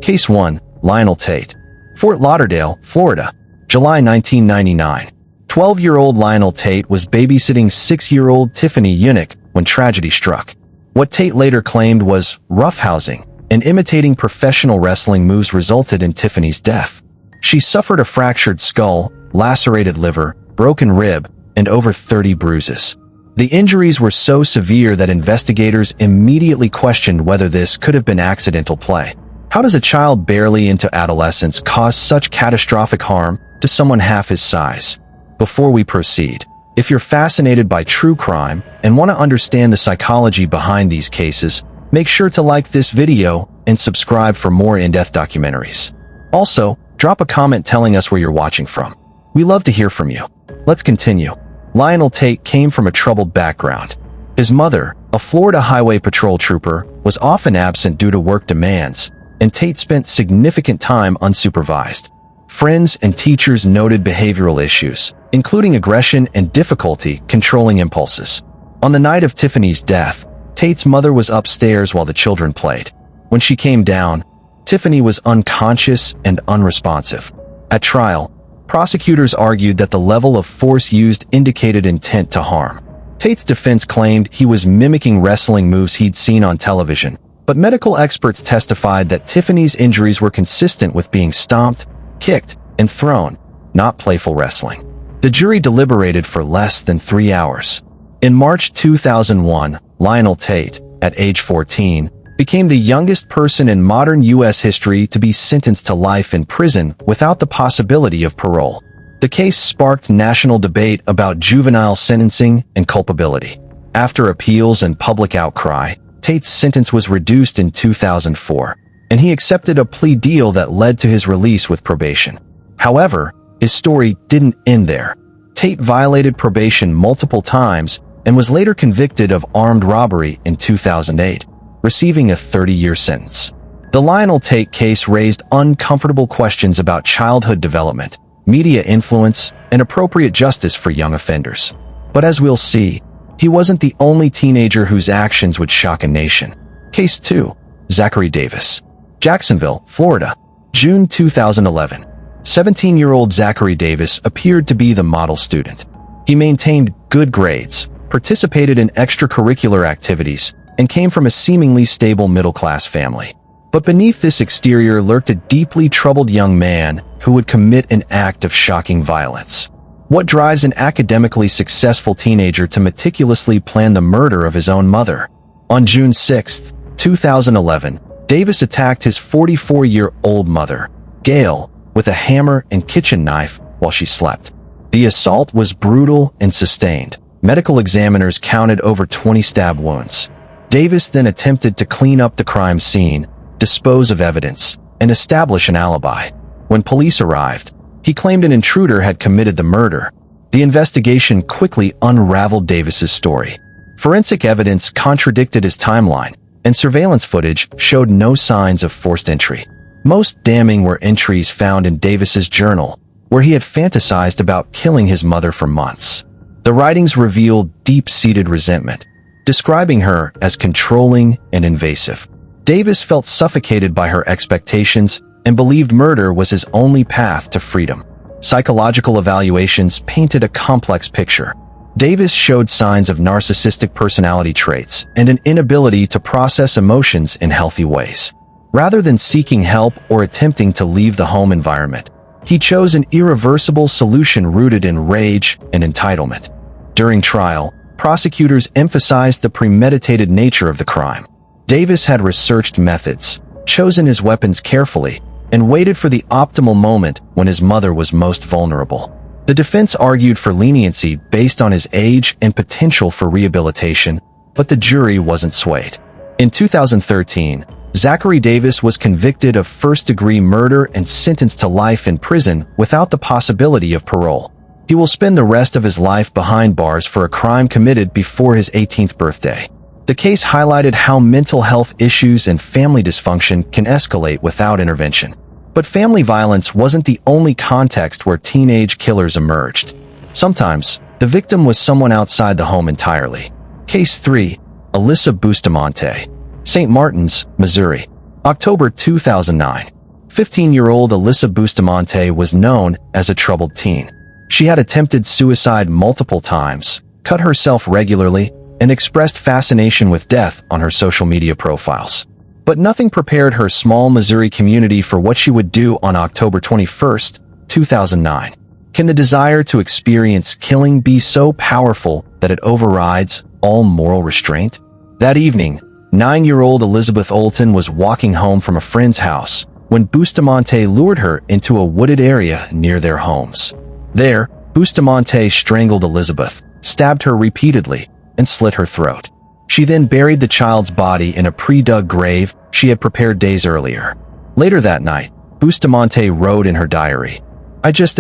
Case 1. Lionel Tate. Fort Lauderdale, Florida. July 1999. 12-year-old Lionel Tate was babysitting 6-year-old Tiffany Eunick when tragedy struck. What Tate later claimed was roughhousing and imitating professional wrestling moves resulted in Tiffany's death. She suffered a fractured skull, lacerated liver, broken rib, and over 30 bruises. The injuries were so severe that investigators immediately questioned whether this could have been accidental play. How does a child barely into adolescence cause such catastrophic harm to someone half his size? Before we proceed, if you're fascinated by true crime and want to understand the psychology behind these cases, make sure to like this video and subscribe for more in-depth documentaries. Also, drop a comment telling us where you're watching from. We love to hear from you. Let's continue. Lionel Tate came from a troubled background. His mother, a Florida Highway Patrol trooper, was often absent due to work demands, and Tate spent significant time unsupervised. Friends and teachers noted behavioral issues, including aggression and difficulty controlling impulses. On the night of Tiffany's death, Tate's mother was upstairs while the children played. When she came down, Tiffany was unconscious and unresponsive. At trial, prosecutors argued that the level of force used indicated intent to harm. Tate's defense claimed he was mimicking wrestling moves he'd seen on television, but medical experts testified that Tiffany's injuries were consistent with being stomped, kicked, and thrown, not playful wrestling. The jury deliberated for less than 3 hours. In March 2001, Lionel Tate, at age 14, became the youngest person in modern U.S. history to be sentenced to life in prison without the possibility of parole. The case sparked national debate about juvenile sentencing and culpability. After appeals and public outcry, Tate's sentence was reduced in 2004, and he accepted a plea deal that led to his release with probation. However, his story didn't end there. Tate violated probation multiple times and was later convicted of armed robbery in 2008, receiving a 30-year sentence. The Lionel Tate case raised uncomfortable questions about childhood development, media influence, and appropriate justice for young offenders. But as we'll see, he wasn't the only teenager whose actions would shock a nation. Case 2. Zachary Davis. Jacksonville, Florida. June 2011. 17-year-old Zachary Davis appeared to be the model student. He maintained good grades, participated in extracurricular activities, and came from a seemingly stable middle-class family. But beneath this exterior lurked a deeply troubled young man who would commit an act of shocking violence. What drives an academically successful teenager to meticulously plan the murder of his own mother? On June 6, 2011, Davis attacked his 44-year-old mother, Gail, with a hammer and kitchen knife while she slept. The assault was brutal and sustained. Medical examiners counted over 20 stab wounds. Davis then attempted to clean up the crime scene, dispose of evidence, and establish an alibi. When police arrived, he claimed an intruder had committed the murder. The investigation quickly unraveled Davis's story. Forensic evidence contradicted his timeline, and surveillance footage showed no signs of forced entry. Most damning were entries found in Davis's journal, where he had fantasized about killing his mother for months. The writings revealed deep-seated resentment, describing her as controlling and invasive. Davis felt suffocated by her expectations and believed murder was his only path to freedom. Psychological evaluations painted a complex picture. Davis showed signs of narcissistic personality traits and an inability to process emotions in healthy ways. Rather than seeking help or attempting to leave the home environment, he chose an irreversible solution rooted in rage and entitlement. During trial, prosecutors emphasized the premeditated nature of the crime. Davis had researched methods, chosen his weapons carefully, and waited for the optimal moment when his mother was most vulnerable. The defense argued for leniency based on his age and potential for rehabilitation, but the jury wasn't swayed. In 2013, Zachary Davis was convicted of first-degree murder and sentenced to life in prison without the possibility of parole. He will spend the rest of his life behind bars for a crime committed before his 18th birthday. The case highlighted how mental health issues and family dysfunction can escalate without intervention. But family violence wasn't the only context where teenage killers emerged. Sometimes, the victim was someone outside the home entirely. Case 3. Alyssa Bustamante. St. Martin's, Missouri. October 2009. 15-year-old Alyssa Bustamante was known as a troubled teen. She had attempted suicide multiple times, cut herself regularly, and expressed fascination with death on her social media profiles. But nothing prepared her small Missouri community for what she would do on October 21, 2009. Can the desire to experience killing be so powerful that it overrides all moral restraint? That evening, 9-year-old Elizabeth Olton was walking home from a friend's house when Bustamante lured her into a wooded area near their homes. There, Bustamante strangled Elizabeth, stabbed her repeatedly, and slit her throat. She then buried the child's body in a pre-dug grave she had prepared days earlier. Later that night, Bustamante wrote in her diary, "I just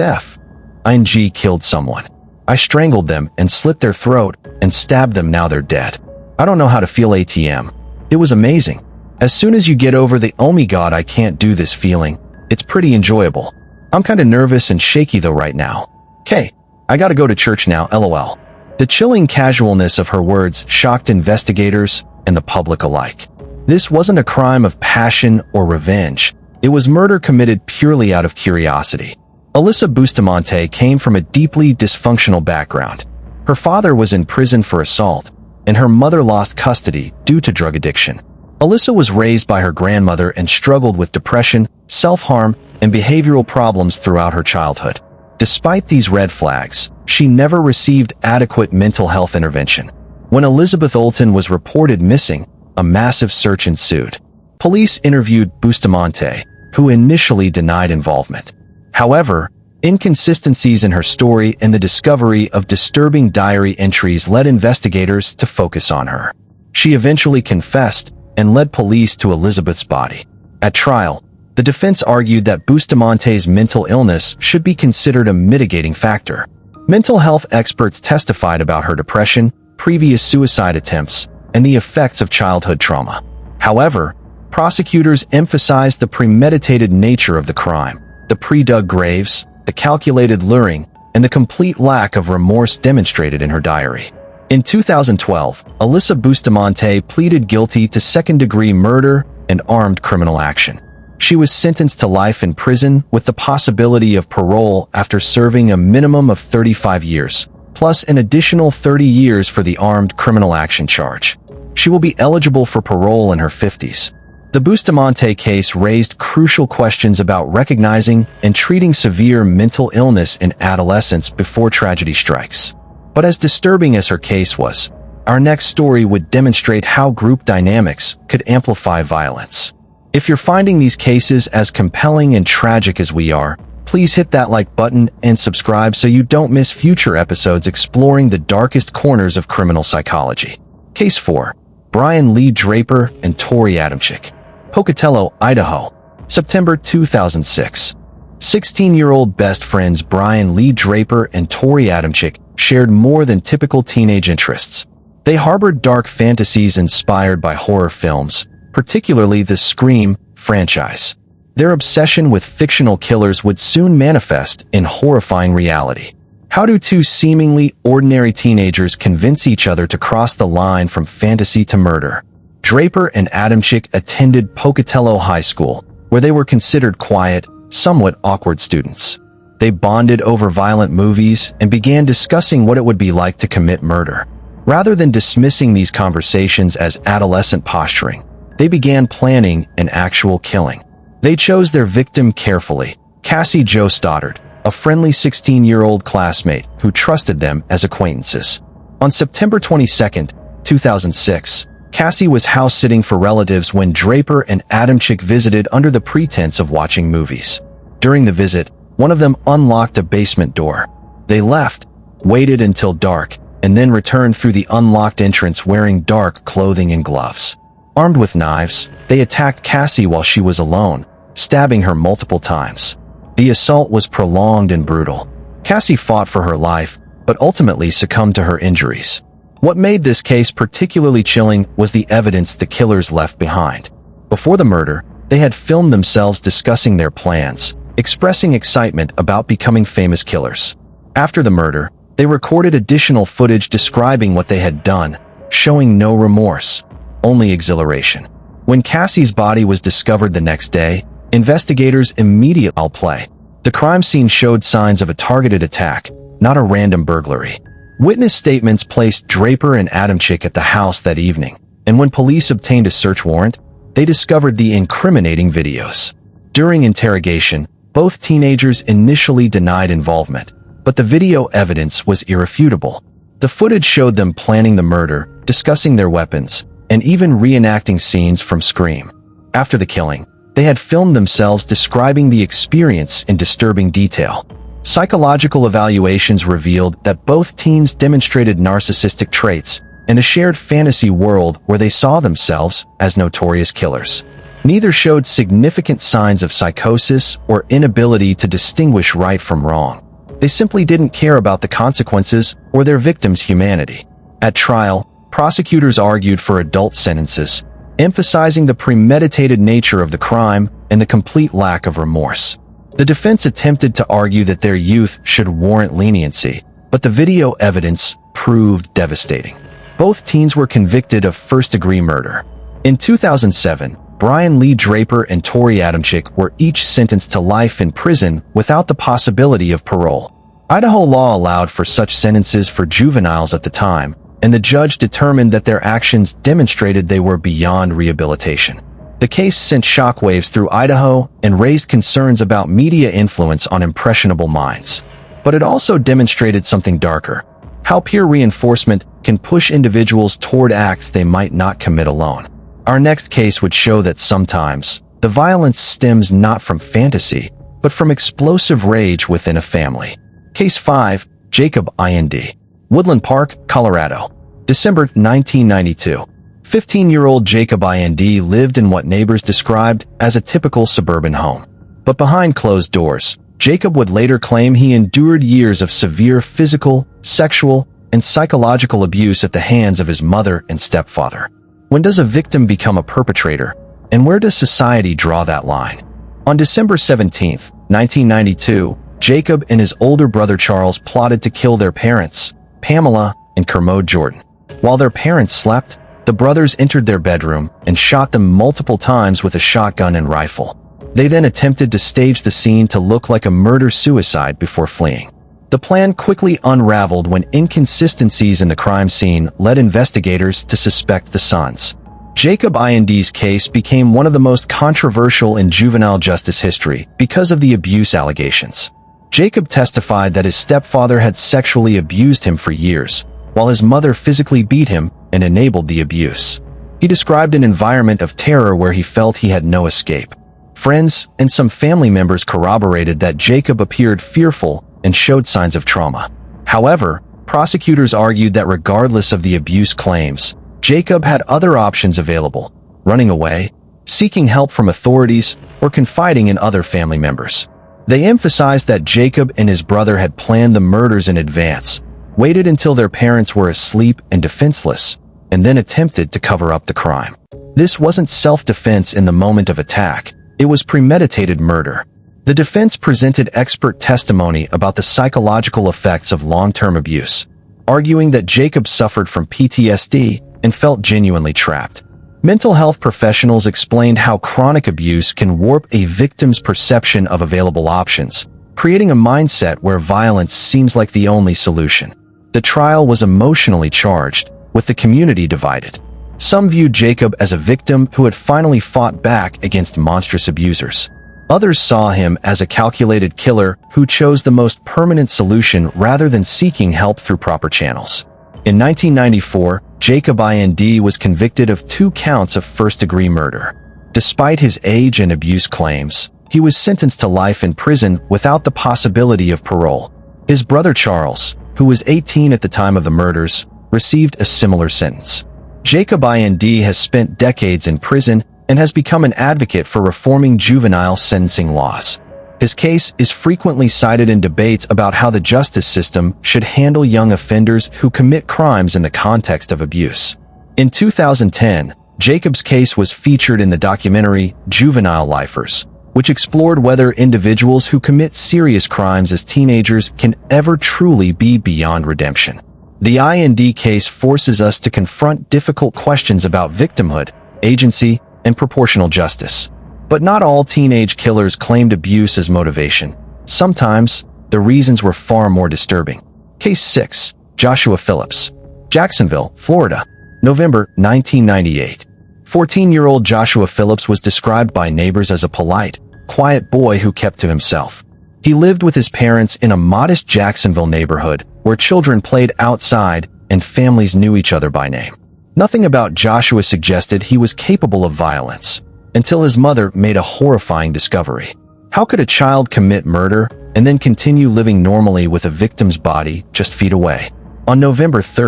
killed someone. I strangled them and slit their throat and stabbed them, now they're dead. I don't know how to feel ATM. It was amazing. As soon as you get over the oh my god I can't do this feeling, it's pretty enjoyable. I'm kinda nervous and shaky though right now. K, I gotta go to church now, lol." The chilling casualness of her words shocked investigators and the public alike. This wasn't a crime of passion or revenge. It was murder committed purely out of curiosity. Alyssa Bustamante came from a deeply dysfunctional background. Her father was in prison for assault, and her mother lost custody due to drug addiction. Alyssa was raised by her grandmother and struggled with depression, self-harm, and behavioral problems throughout her childhood. Despite these red flags, she never received adequate mental health intervention. When Elizabeth Olton was reported missing, a massive search ensued. Police interviewed Bustamante, who initially denied involvement. However, inconsistencies in her story and the discovery of disturbing diary entries led investigators to focus on her. She eventually confessed and led police to Elizabeth's body. At trial, the defense argued that Bustamante's mental illness should be considered a mitigating factor. Mental health experts testified about her depression, previous suicide attempts, and the effects of childhood trauma. However, prosecutors emphasized the premeditated nature of the crime, the pre-dug graves, the calculated luring, and the complete lack of remorse demonstrated in her diary. In 2012, Alyssa Bustamante pleaded guilty to second-degree murder and armed criminal action. She was sentenced to life in prison with the possibility of parole after serving a minimum of 35 years, plus an additional 30 years for the armed criminal action charge. She will be eligible for parole in her 50s. The Bustamante case raised crucial questions about recognizing and treating severe mental illness in adolescents before tragedy strikes. But as disturbing as her case was, our next story would demonstrate how group dynamics could amplify violence. If you're finding these cases as compelling and tragic as we are, please hit that like button and subscribe so you don't miss future episodes exploring the darkest corners of criminal psychology. Case 4. Brian Lee Draper and Tori Adamczyk. Pocatello, Idaho. September 2006. 16-year-old best friends Brian Lee Draper and Tori Adamczyk shared more than typical teenage interests. They harbored dark fantasies inspired by horror films, particularly the Scream franchise. Their obsession with fictional killers would soon manifest in horrifying reality. How do two seemingly ordinary teenagers convince each other to cross the line from fantasy to murder? Draper and Adamczyk attended Pocatello High School, where they were considered quiet, somewhat awkward students. They bonded over violent movies and began discussing what it would be like to commit murder. Rather than dismissing these conversations as adolescent posturing, they began planning an actual killing. They chose their victim carefully, Cassie Jo Stoddard, a friendly 16-year-old classmate who trusted them as acquaintances. On September 22, 2006, Cassie was house-sitting for relatives when Draper and Adamczyk visited under the pretense of watching movies. During the visit, one of them unlocked a basement door. They left, waited until dark, and then returned through the unlocked entrance wearing dark clothing and gloves. Armed with knives, they attacked Cassie while she was alone, stabbing her multiple times. The assault was prolonged and brutal. Cassie fought for her life, but ultimately succumbed to her injuries. What made this case particularly chilling was the evidence the killers left behind. Before the murder, they had filmed themselves discussing their plans, expressing excitement about becoming famous killers. After the murder, they recorded additional footage describing what they had done, showing no remorse, only exhilaration. When Cassie's body was discovered the next day, investigators immediately play. The crime scene showed signs of a targeted attack, not a random burglary. Witness statements placed Draper and Adamczyk at the house that evening, and when police obtained a search warrant, they discovered the incriminating videos. During interrogation, both teenagers initially denied involvement, but the video evidence was irrefutable. The footage showed them planning the murder, discussing their weapons, and even reenacting scenes from Scream. After the killing, they had filmed themselves describing the experience in disturbing detail. Psychological evaluations revealed that both teens demonstrated narcissistic traits and a shared fantasy world where they saw themselves as notorious killers. Neither showed significant signs of psychosis or inability to distinguish right from wrong. They simply didn't care about the consequences or their victims' humanity. At trial, prosecutors argued for adult sentences, emphasizing the premeditated nature of the crime and the complete lack of remorse. The defense attempted to argue that their youth should warrant leniency, but the video evidence proved devastating. Both teens were convicted of first-degree murder. In 2007, Brian Lee Draper and Tori Adamczyk were each sentenced to life in prison without the possibility of parole. Idaho law allowed for such sentences for juveniles at the time, and the judge determined that their actions demonstrated they were beyond rehabilitation. The case sent shockwaves through Idaho and raised concerns about media influence on impressionable minds. But it also demonstrated something darker: how peer reinforcement can push individuals toward acts they might not commit alone. Our next case would show that sometimes the violence stems not from fantasy, but from explosive rage within a family. Case 5, Jacob Ind. Woodland Park, Colorado. December 1992. 15-year-old Jacob Ind. lived in what neighbors described as a typical suburban home. But behind closed doors, Jacob would later claim he endured years of severe physical, sexual, and psychological abuse at the hands of his mother and stepfather. When does a victim become a perpetrator, and where does society draw that line? On December 17, 1992, Jacob and his older brother Charles plotted to kill their parents, Pamela and Kermode Jordan. While their parents slept, the brothers entered their bedroom and shot them multiple times with a shotgun and rifle. They then attempted to stage the scene to look like a murder-suicide before fleeing. The plan quickly unraveled when inconsistencies in the crime scene led investigators to suspect the sons. Jacob Ind's case became one of the most controversial in juvenile justice history because of the abuse allegations. Jacob testified that his stepfather had sexually abused him for years, while his mother physically beat him and enabled the abuse. He described an environment of terror where he felt he had no escape. Friends and some family members corroborated that Jacob appeared fearful and showed signs of trauma. However, prosecutors argued that regardless of the abuse claims, Jacob had other options available: running away, seeking help from authorities, or confiding in other family members. They emphasized that Jacob and his brother had planned the murders in advance, waited until their parents were asleep and defenseless, and then attempted to cover up the crime. This wasn't self-defense in the moment of attack, it was premeditated murder. The defense presented expert testimony about the psychological effects of long-term abuse, arguing that Jacob suffered from PTSD and felt genuinely trapped. Mental health professionals explained how chronic abuse can warp a victim's perception of available options, creating a mindset where violence seems like the only solution. The trial was emotionally charged, with the community divided. Some viewed Jacob as a victim who had finally fought back against monstrous abusers. Others saw him as a calculated killer who chose the most permanent solution rather than seeking help through proper channels. In 1994, Jacob Ind was convicted of 2 counts of first-degree murder. Despite his age and abuse claims, he was sentenced to life in prison without the possibility of parole. His brother Charles, who was 18 at the time of the murders, received a similar sentence. Jacob Ind has spent decades in prison and has become an advocate for reforming juvenile sentencing laws. His case is frequently cited in debates about how the justice system should handle young offenders who commit crimes in the context of abuse. In 2010, Jacob's case was featured in the documentary Juvenile Lifers, which explored whether individuals who commit serious crimes as teenagers can ever truly be beyond redemption. The IND case forces us to confront difficult questions about victimhood, agency, and proportional justice. But not all teenage killers claimed abuse as motivation. Sometimes, the reasons were far more disturbing. Case 6. Joshua Phillips. Jacksonville, Florida. November 1998. 14-year-old Joshua Phillips was described by neighbors as a polite, quiet boy who kept to himself. He lived with his parents in a modest Jacksonville neighborhood where children played outside and families knew each other by name. Nothing about Joshua suggested he was capable of violence, until his mother made a horrifying discovery. How could a child commit murder and then continue living normally with a victim's body just feet away? On November 3,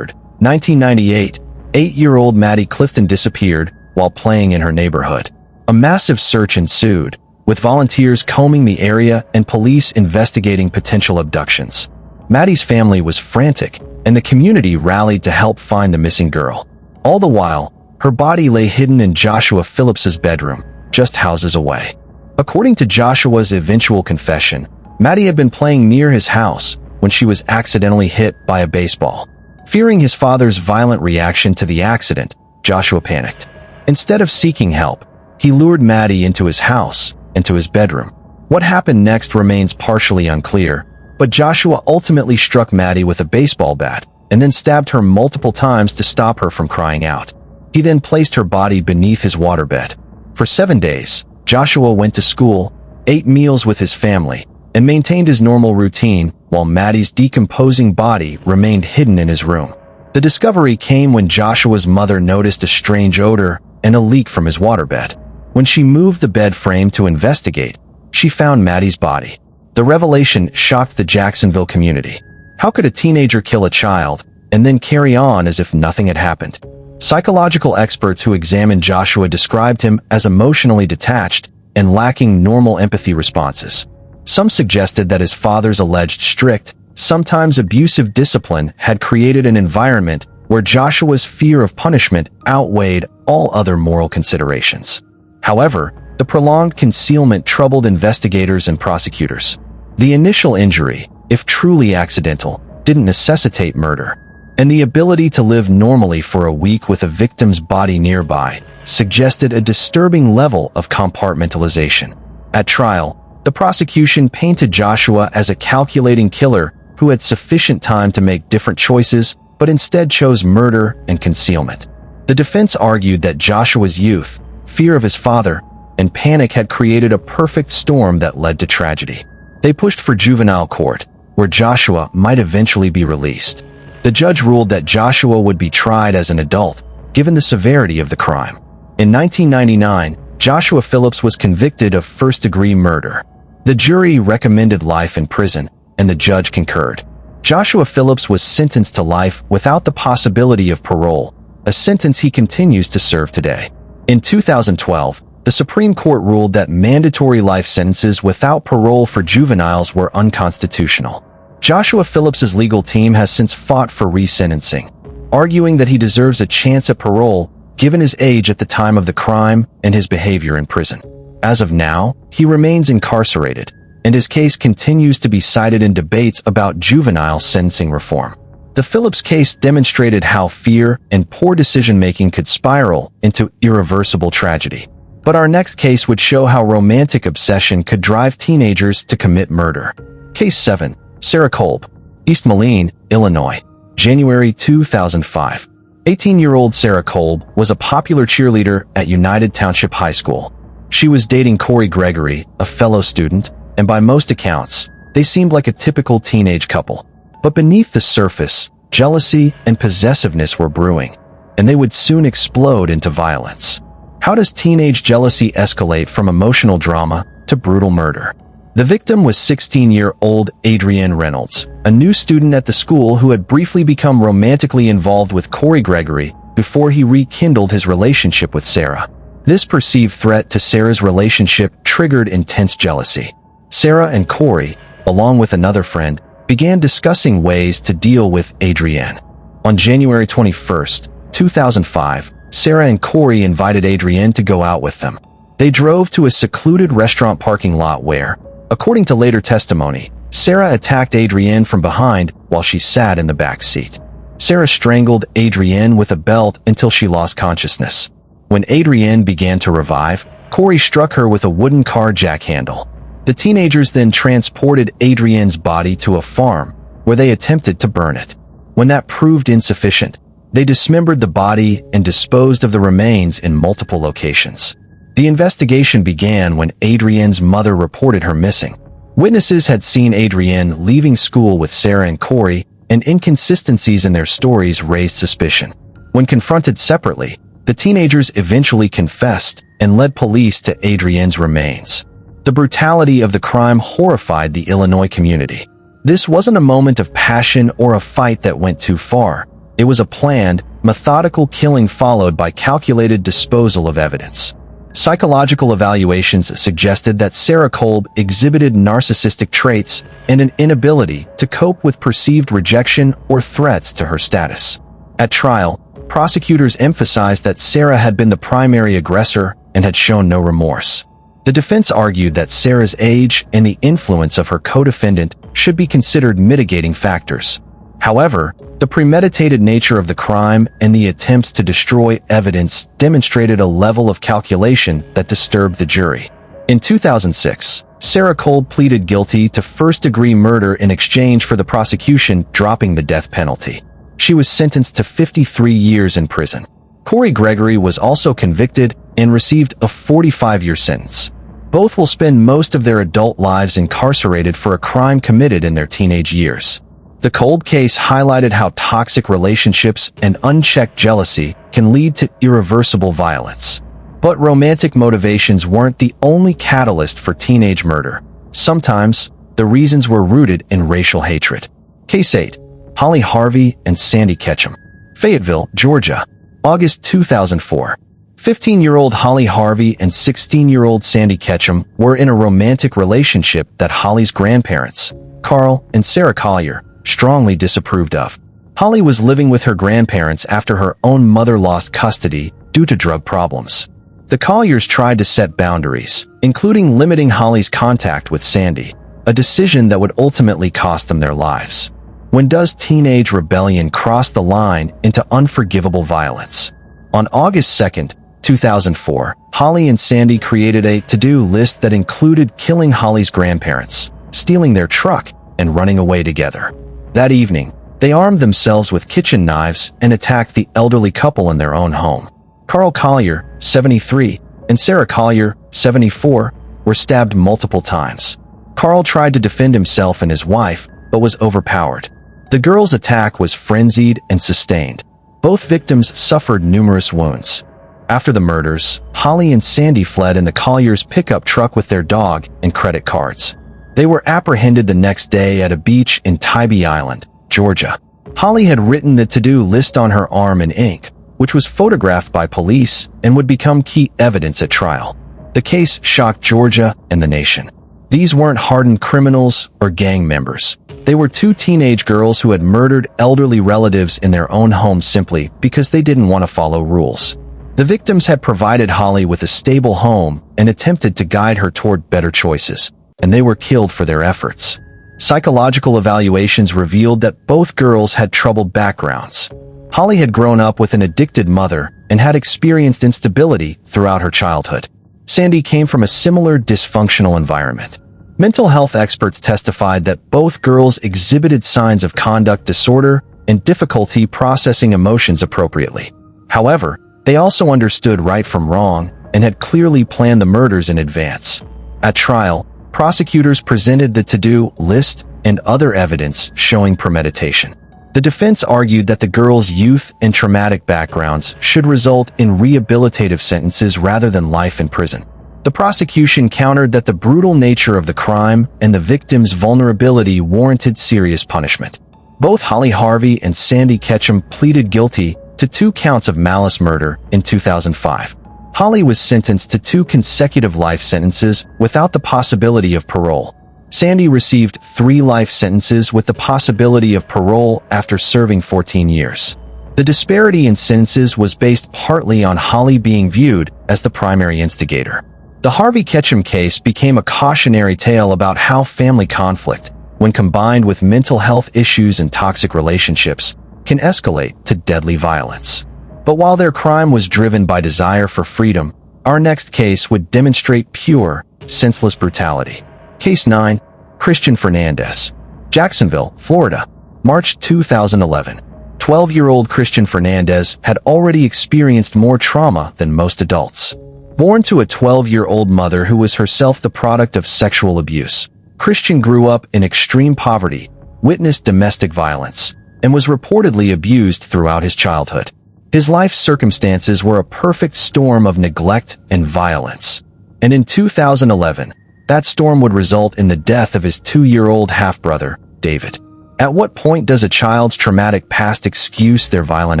1998, 8-year-old Maddie Clifton disappeared while playing in her neighborhood. A massive search ensued, with volunteers combing the area and police investigating potential abductions. Maddie's family was frantic, and the community rallied to help find the missing girl. All the while, her body lay hidden in Joshua Phillips's bedroom, just houses away. According to Joshua's eventual confession, Maddie had been playing near his house when she was accidentally hit by a baseball. Fearing his father's violent reaction to the accident, Joshua panicked. Instead of seeking help, he lured Maddie into his house, into his bedroom. What happened next remains partially unclear, but Joshua ultimately struck Maddie with a baseball bat and then stabbed her multiple times to stop her from crying out. He then placed her body beneath his waterbed. For 7 days, Joshua went to school, ate meals with his family, and maintained his normal routine while Maddie's decomposing body remained hidden in his room. The discovery came when Joshua's mother noticed a strange odor and a leak from his waterbed. When she moved the bed frame to investigate, she found Maddie's body. The revelation shocked the Jacksonville community. How could a teenager kill a child and then carry on as if nothing had happened? Psychological experts who examined Joshua described him as emotionally detached and lacking normal empathy responses. Some suggested that his father's alleged strict, sometimes abusive discipline had created an environment where Joshua's fear of punishment outweighed all other moral considerations. However, the prolonged concealment troubled investigators and prosecutors. The initial injury, if truly accidental, didn't necessitate murder, and the ability to live normally for a week with a victim's body nearby suggested a disturbing level of compartmentalization. At trial, the prosecution painted Joshua as a calculating killer who had sufficient time to make different choices, but instead chose murder and concealment. The defense argued that Joshua's youth, fear of his father, and panic had created a perfect storm that led to tragedy. They pushed for juvenile court, where Joshua might eventually be released. The judge ruled that Joshua would be tried as an adult, given the severity of the crime. In 1999, Joshua Phillips was convicted of first-degree murder. The jury recommended life in prison, and the judge concurred. Joshua Phillips was sentenced to life without the possibility of parole, a sentence he continues to serve today. In 2012, the Supreme Court ruled that mandatory life sentences without parole for juveniles were unconstitutional. Joshua Phillips's legal team has since fought for resentencing, arguing that he deserves a chance at parole given his age at the time of the crime and his behavior in prison. As of now, he remains incarcerated, and his case continues to be cited in debates about juvenile sentencing reform. The Phillips case demonstrated how fear and poor decision-making could spiral into irreversible tragedy. But our next case would show how romantic obsession could drive teenagers to commit murder. Case 7. Sarah Kolb, East Moline, Illinois. January 2005. 18-year-old Sarah Kolb was a popular cheerleader at United Township High School. She was dating Corey Gregory, a fellow student, and by most accounts, they seemed like a typical teenage couple. But beneath the surface, jealousy and possessiveness were brewing, and they would soon explode into violence. How does teenage jealousy escalate from emotional drama to brutal murder? The victim was 16-year-old Adrienne Reynolds, a new student at the school who had briefly become romantically involved with Corey Gregory before he rekindled his relationship with Sarah. This perceived threat to Sarah's relationship triggered intense jealousy. Sarah and Corey, along with another friend, began discussing ways to deal with Adrienne. On January 21, 2005, Sarah and Corey invited Adrienne to go out with them. They drove to a secluded restaurant parking lot where, according to later testimony, Sarah attacked Adrienne from behind while she sat in the back seat. Sarah strangled Adrienne with a belt until she lost consciousness. When Adrienne began to revive, Corey struck her with a wooden car jack handle. The teenagers then transported Adrienne's body to a farm, where they attempted to burn it. When that proved insufficient, they dismembered the body and disposed of the remains in multiple locations. The investigation began when Adrienne's mother reported her missing. Witnesses had seen Adrienne leaving school with Sarah and Corey, and inconsistencies in their stories raised suspicion. When confronted separately, the teenagers eventually confessed and led police to Adrienne's remains. The brutality of the crime horrified the Illinois community. This wasn't a moment of passion or a fight that went too far. It was a planned, methodical killing followed by calculated disposal of evidence. Psychological evaluations suggested that Sarah Kolb exhibited narcissistic traits and an inability to cope with perceived rejection or threats to her status. At trial, prosecutors emphasized that Sarah had been the primary aggressor and had shown no remorse. The defense argued that Sarah's age and the influence of her co-defendant should be considered mitigating factors. However, the premeditated nature of the crime and the attempts to destroy evidence demonstrated a level of calculation that disturbed the jury. In 2006, Sarah Kolb pleaded guilty to first-degree murder in exchange for the prosecution dropping the death penalty. She was sentenced to 53 years in prison. Corey Gregory was also convicted and received a 45-year sentence. Both will spend most of their adult lives incarcerated for a crime committed in their teenage years. The Kolb case highlighted how toxic relationships and unchecked jealousy can lead to irreversible violence. But romantic motivations weren't the only catalyst for teenage murder. Sometimes, the reasons were rooted in racial hatred. Case 8. Holly Harvey and Sandy Ketchum. Fayetteville, Georgia. August 2004. 15-year-old Holly Harvey and 16-year-old Sandy Ketchum were in a romantic relationship that Holly's grandparents, Carl and Sarah Collier, strongly disapproved of. Holly was living with her grandparents after her own mother lost custody due to drug problems. The Colliers tried to set boundaries, including limiting Holly's contact with Sandy, a decision that would ultimately cost them their lives. When does teenage rebellion cross the line into unforgivable violence? On August 2, 2004, Holly and Sandy created a to-do list that included killing Holly's grandparents, stealing their truck, and running away together. That evening, they armed themselves with kitchen knives and attacked the elderly couple in their own home. Carl Collier, 73, and Sarah Collier, 74, were stabbed multiple times. Carl tried to defend himself and his wife, but was overpowered. The girls' attack was frenzied and sustained. Both victims suffered numerous wounds. After the murders, Holly and Sandy fled in the Colliers' pickup truck with their dog and credit cards. They were apprehended the next day at a beach in Tybee Island, Georgia. Holly had written the to-do list on her arm in ink, which was photographed by police and would become key evidence at trial. The case shocked Georgia and the nation. These weren't hardened criminals or gang members. They were two teenage girls who had murdered elderly relatives in their own home simply because they didn't want to follow rules. The victims had provided Holly with a stable home and attempted to guide her toward better choices, and they were killed for their efforts. Psychological evaluations revealed that both girls had troubled backgrounds. Holly had grown up with an addicted mother and had experienced instability throughout her childhood. Sandy came from a similar dysfunctional environment. Mental health experts testified that both girls exhibited signs of conduct disorder and difficulty processing emotions appropriately. However, they also understood right from wrong and had clearly planned the murders in advance. At trial, prosecutors presented the to-do list and other evidence showing premeditation. The defense argued that the girls' youth and traumatic backgrounds should result in rehabilitative sentences rather than life in prison. The prosecution countered that the brutal nature of the crime and the victims' vulnerability warranted serious punishment. Both Holly Harvey and Sandy Ketchum pleaded guilty to 2 counts of malice murder in 2005. Holly was sentenced to 2 consecutive life sentences without the possibility of parole. Sandy received 3 life sentences with the possibility of parole after serving 14 years. The disparity in sentences was based partly on Holly being viewed as the primary instigator. The Harvey Ketchum case became a cautionary tale about how family conflict, when combined with mental health issues and toxic relationships, can escalate to deadly violence. But while their crime was driven by desire for freedom, our next case would demonstrate pure, senseless brutality. Case 9. Christian Fernandez. Jacksonville, Florida, March 2011. 12-year-old Christian Fernandez had already experienced more trauma than most adults. Born to a 12-year-old mother who was herself the product of sexual abuse, Christian grew up in extreme poverty, witnessed domestic violence, and was reportedly abused throughout his childhood. His life circumstances were a perfect storm of neglect and violence. And in 2011, that storm would result in the death of his 2-year-old half-brother, David. At what point does a child's traumatic past excuse their violent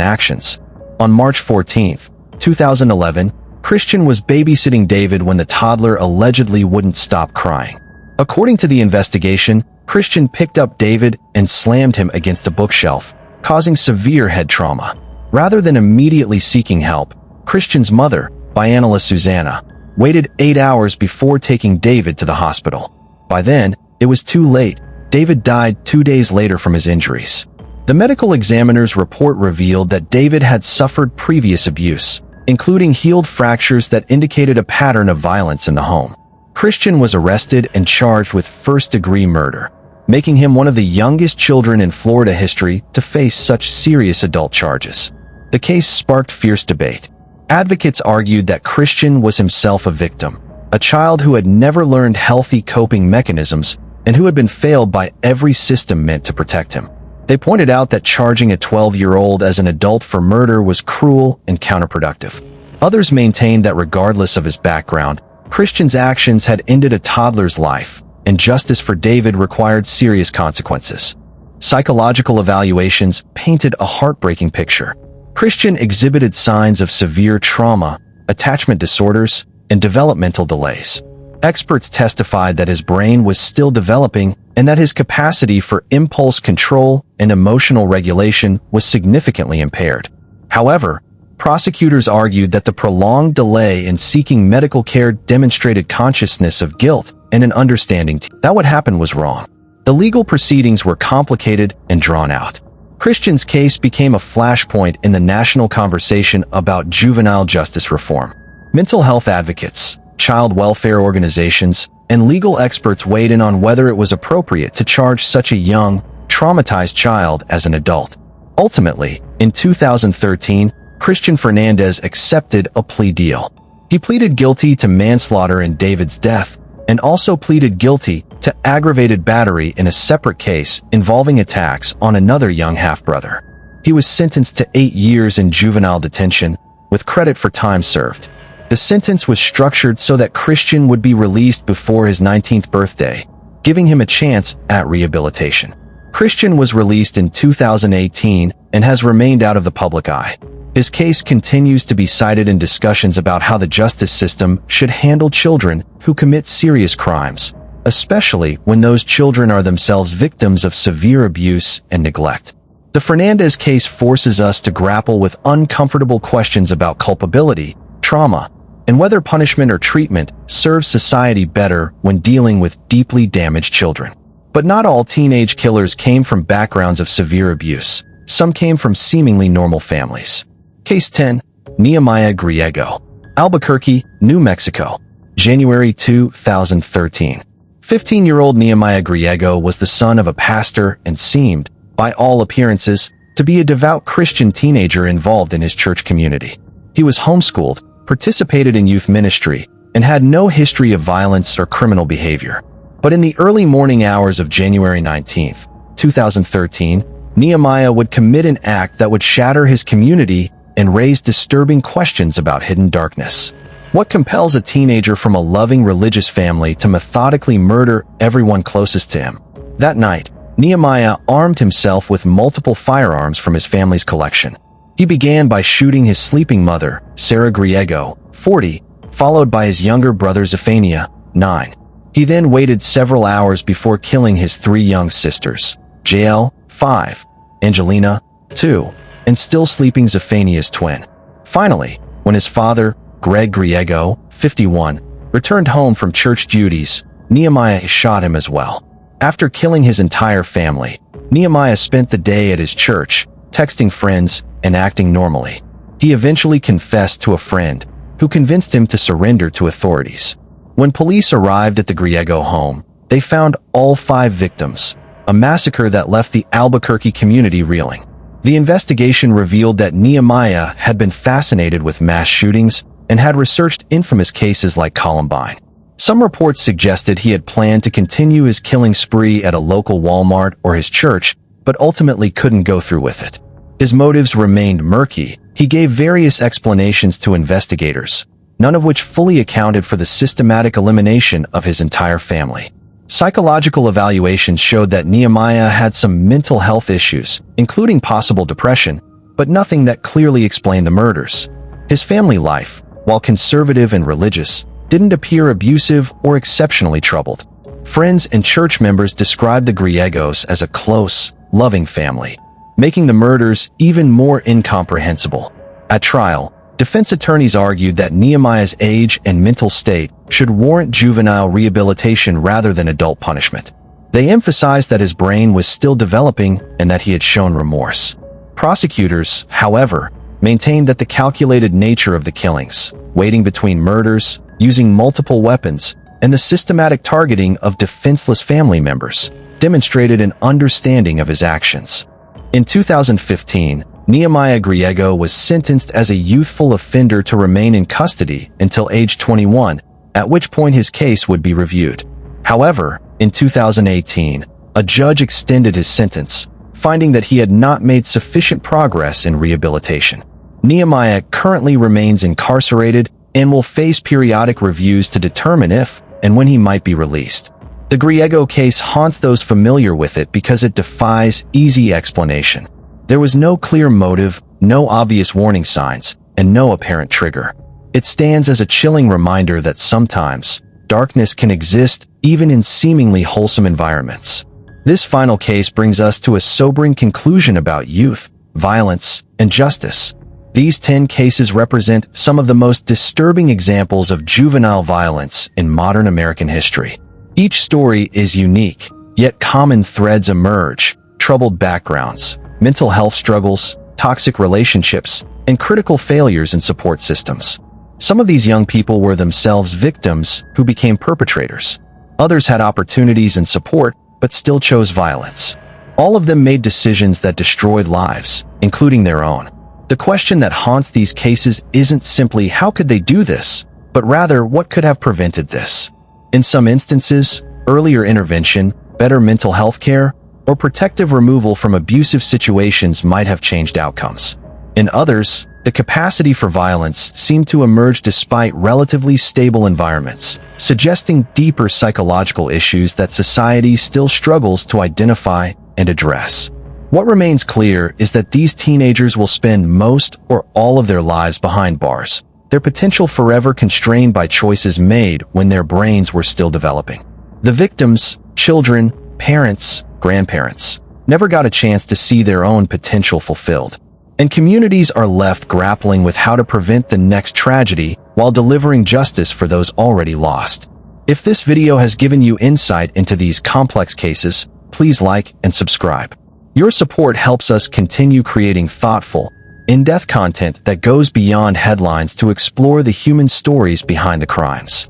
actions? On March 14, 2011, Christian was babysitting David when the toddler allegedly wouldn't stop crying. According to the investigation, Christian picked up David and slammed him against a bookshelf, causing severe head trauma. Rather than immediately seeking help, Christian's mother, Bianala Susanna, waited 8 hours before taking David to the hospital. By then, it was too late. David died 2 days later from his injuries. The medical examiner's report revealed that David had suffered previous abuse, including healed fractures that indicated a pattern of violence in the home. Christian was arrested and charged with first-degree murder, making him one of the youngest children in Florida history to face such serious adult charges. The case sparked fierce debate. Advocates argued that Christian was himself a victim, a child who had never learned healthy coping mechanisms and who had been failed by every system meant to protect him. They pointed out that charging a 12-year-old as an adult for murder was cruel and counterproductive. Others maintained that regardless of his background, Christian's actions had ended a toddler's life, and justice for David required serious consequences. Psychological evaluations painted a heartbreaking picture. Christian exhibited signs of severe trauma, attachment disorders, and developmental delays. Experts testified that his brain was still developing and that his capacity for impulse control and emotional regulation was significantly impaired. However, prosecutors argued that the prolonged delay in seeking medical care demonstrated consciousness of guilt and an understanding that what happened was wrong. The legal proceedings were complicated and drawn out. Christian's case became a flashpoint in the national conversation about juvenile justice reform. Mental health advocates, child welfare organizations, and legal experts weighed in on whether it was appropriate to charge such a young, traumatized child as an adult. Ultimately, in 2013, Christian Fernandez accepted a plea deal. He pleaded guilty to manslaughter in David's death and also pleaded guilty to aggravated battery in a separate case involving attacks on another young half-brother. He was sentenced to 8 years in juvenile detention, with credit for time served. The sentence was structured so that Christian would be released before his 19th birthday, giving him a chance at rehabilitation. Christian was released in 2018 and has remained out of the public eye. His case continues to be cited in discussions about how the justice system should handle children who commit serious crimes, especially when those children are themselves victims of severe abuse and neglect. The Fernandez case forces us to grapple with uncomfortable questions about culpability, trauma, and whether punishment or treatment serves society better when dealing with deeply damaged children. But not all teenage killers came from backgrounds of severe abuse. Some came from seemingly normal families. Case 10. Nehemiah Griego. Albuquerque, New Mexico, January 2013. 15-year-old Nehemiah Griego was the son of a pastor and seemed, by all appearances, to be a devout Christian teenager involved in his church community. He was homeschooled, participated in youth ministry, and had no history of violence or criminal behavior. But in the early morning hours of January 19, 2013, Nehemiah would commit an act that would shatter his community and raise disturbing questions about hidden darkness. What compels a teenager from a loving religious family to methodically murder everyone closest to him? That night, Nehemiah armed himself with multiple firearms from his family's collection. He began by shooting his sleeping mother, Sarah Griego, 40, followed by his younger brother Zephaniah, 9. He then waited several hours before killing his 3 young sisters, Jael, 5, Angelina, 2, and still sleeping Zephaniah's twin. Finally, when his father, Greg Griego, 51, returned home from church duties, Nehemiah shot him as well. After killing his entire family, Nehemiah spent the day at his church, texting friends and acting normally. He eventually confessed to a friend, who convinced him to surrender to authorities. When police arrived at the Griego home, they found all 5 victims, a massacre that left the Albuquerque community reeling. The investigation revealed that Nehemiah had been fascinated with mass shootings and had researched infamous cases like Columbine. Some reports suggested he had planned to continue his killing spree at a local Walmart or his church, but ultimately couldn't go through with it. His motives remained murky. He gave various explanations to investigators, none of which fully accounted for the systematic elimination of his entire family. Psychological evaluations showed that Nehemiah had some mental health issues, including possible depression, but nothing that clearly explained the murders. His family life, while conservative and religious, didn't appear abusive or exceptionally troubled. Friends and church members described the Griegos as a close, loving family, making the murders even more incomprehensible. At trial, defense attorneys argued that Nehemiah's age and mental state should warrant juvenile rehabilitation rather than adult punishment. They emphasized that his brain was still developing and that he had shown remorse. Prosecutors, however, maintained that the calculated nature of the killings, waiting between murders, using multiple weapons, and the systematic targeting of defenseless family members, demonstrated an understanding of his actions. In 2015, Nehemiah Griego was sentenced as a youthful offender to remain in custody until age 21, at which point his case would be reviewed. However, in 2018, a judge extended his sentence, finding that he had not made sufficient progress in rehabilitation. Nehemiah currently remains incarcerated and will face periodic reviews to determine if and when he might be released. The Griego case haunts those familiar with it because it defies easy explanation. There was no clear motive, no obvious warning signs, and no apparent trigger. It stands as a chilling reminder that sometimes darkness can exist even in seemingly wholesome environments. This final case brings us to a sobering conclusion about youth, violence, and justice. These 10 cases represent some of the most disturbing examples of juvenile violence in modern American history. Each story is unique, yet common threads emerge: troubled backgrounds, mental health struggles, toxic relationships, and critical failures in support systems. Some of these young people were themselves victims who became perpetrators. Others had opportunities and support, but still chose violence. All of them made decisions that destroyed lives, including their own. The question that haunts these cases isn't simply how could they do this, but rather what could have prevented this. In some instances, earlier intervention, better mental health care, or protective removal from abusive situations might have changed outcomes. In others, the capacity for violence seemed to emerge despite relatively stable environments, suggesting deeper psychological issues that society still struggles to identify and address. What remains clear is that these teenagers will spend most or all of their lives behind bars, their potential forever constrained by choices made when their brains were still developing. The victims, children, parents, grandparents, never got a chance to see their own potential fulfilled. And communities are left grappling with how to prevent the next tragedy while delivering justice for those already lost. If this video has given you insight into these complex cases, please like and subscribe. Your support helps us continue creating thoughtful, in-depth content that goes beyond headlines to explore the human stories behind the crimes.